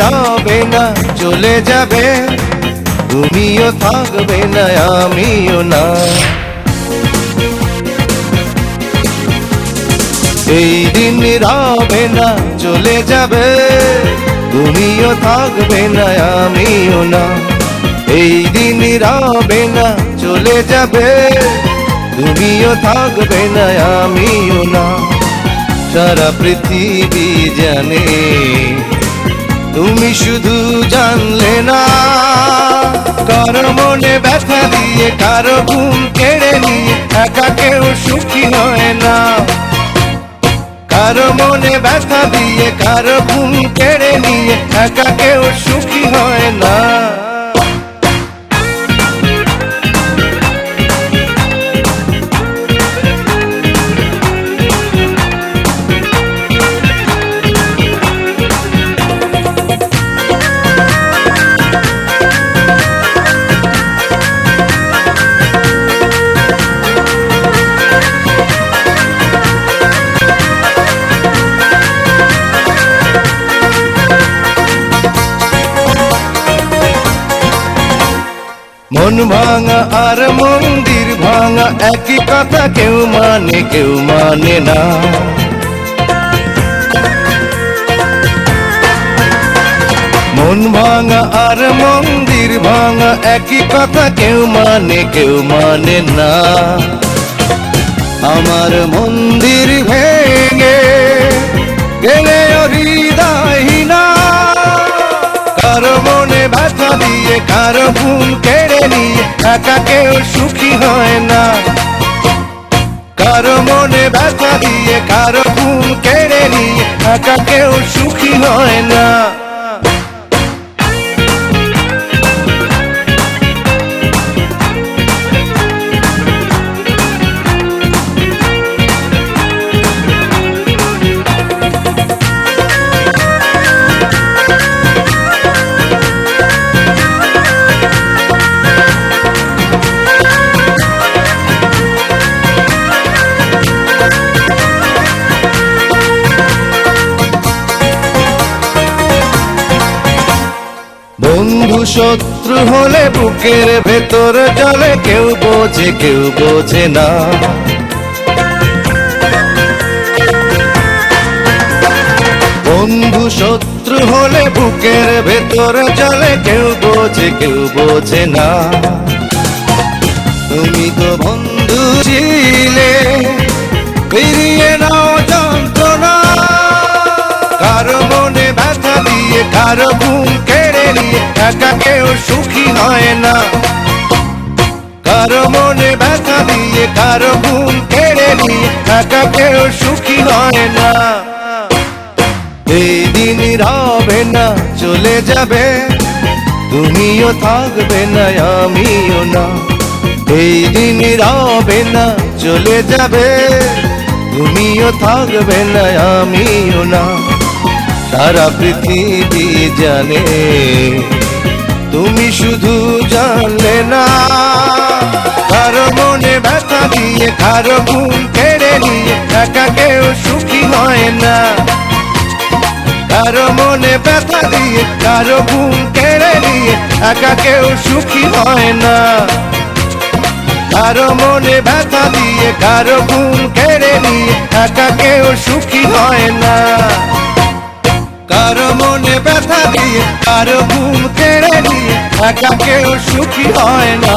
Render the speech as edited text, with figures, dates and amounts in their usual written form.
রবে না চলে যাবে, তুমিও থাকবে না আমিও না। এই দিন রবে না চলে যাবে, তুমিও থাকবে না আমিও না। এই দিন রবে না চলে যাবে, তুমিও থাকবে না আমিও না। সারা পৃথিবী জানে, তুমি শুধু জানলে না। কারো মনে ব্যথা দিয়ে, কারো ঘুম কেড়ে নিয়ে একা কেউ সুখী হয় না। কারো মনে ব্যথা দিয়ে, কারো ঘুম কেড়ে নিয়ে একা কেউ সুখী হয় না। মন ভাঙা আর মন্দির ভাঙা একই কথা, কেউ মানে কেউ মানে না। মন ভাঙা আর মন্দির ভাঙা একই কথা, কেউ মানে কেউ মানে না। আমার মন্দির ভেঙে গেলে হৃদয়হীনা, কারো মনে ব্যথা দিয়ে, কারো ঘুম কেড়ে নিয়ে একা কেউ সুখী হয় না। কারো মনে ব্যথা দিয়ে, কারো ঘুম কেড়ে নিয়ে একা কেউ সুখী হয় না। বন্ধু শত্রু হলে বুকের ভেতর জলে, কেউ বোঝে কেউ বোঝে না। বন্ধু শত্রু হলে বুকের ভেতর জলে, কেউ বোঝে কেউ বোঝে না। তুমি তো বন্ধু ছিলে, ফিরিয়ে নাও যন্ত্রণা। কারো মনে ব্যথা দিয়ে, কারো ঘুম কেড়ে নিয়ে একা কেউ সুখী হয় না। কারো মনে ব্যথা দিয়ে, কারো ঘুম কেড়ে নিয়ে একা কেউ সুখী হয় না। এই দিন রবে না চলে যাবে, তুমিও থাকবে না আমিও না। এই দিন রবে না চলে যাবে, তুমিও থাকবে না আমিও না। সারা পৃথিবী জানে, তুমি শুধু জানলে না। কারো মনে ব্যথা দিয়ে, কারো ঘুম কেড়ে নিয়ে একা কেউ সুখী হয় না। কারো মনে ব্যথা দিয়ে, কারো ঘুম কেড়ে নিয়ে একা কেউ সুখী হয় না। কারো মনে ব্যথা দিয়ে, কারো ঘুম কেড়ে নিয়ে একা কেউ সুখী হয় না। কারো মনে ব্যথা দিয়ে, কারো ঘুম কেড়ে নিয়ে একা কেউ সুখী হয় না।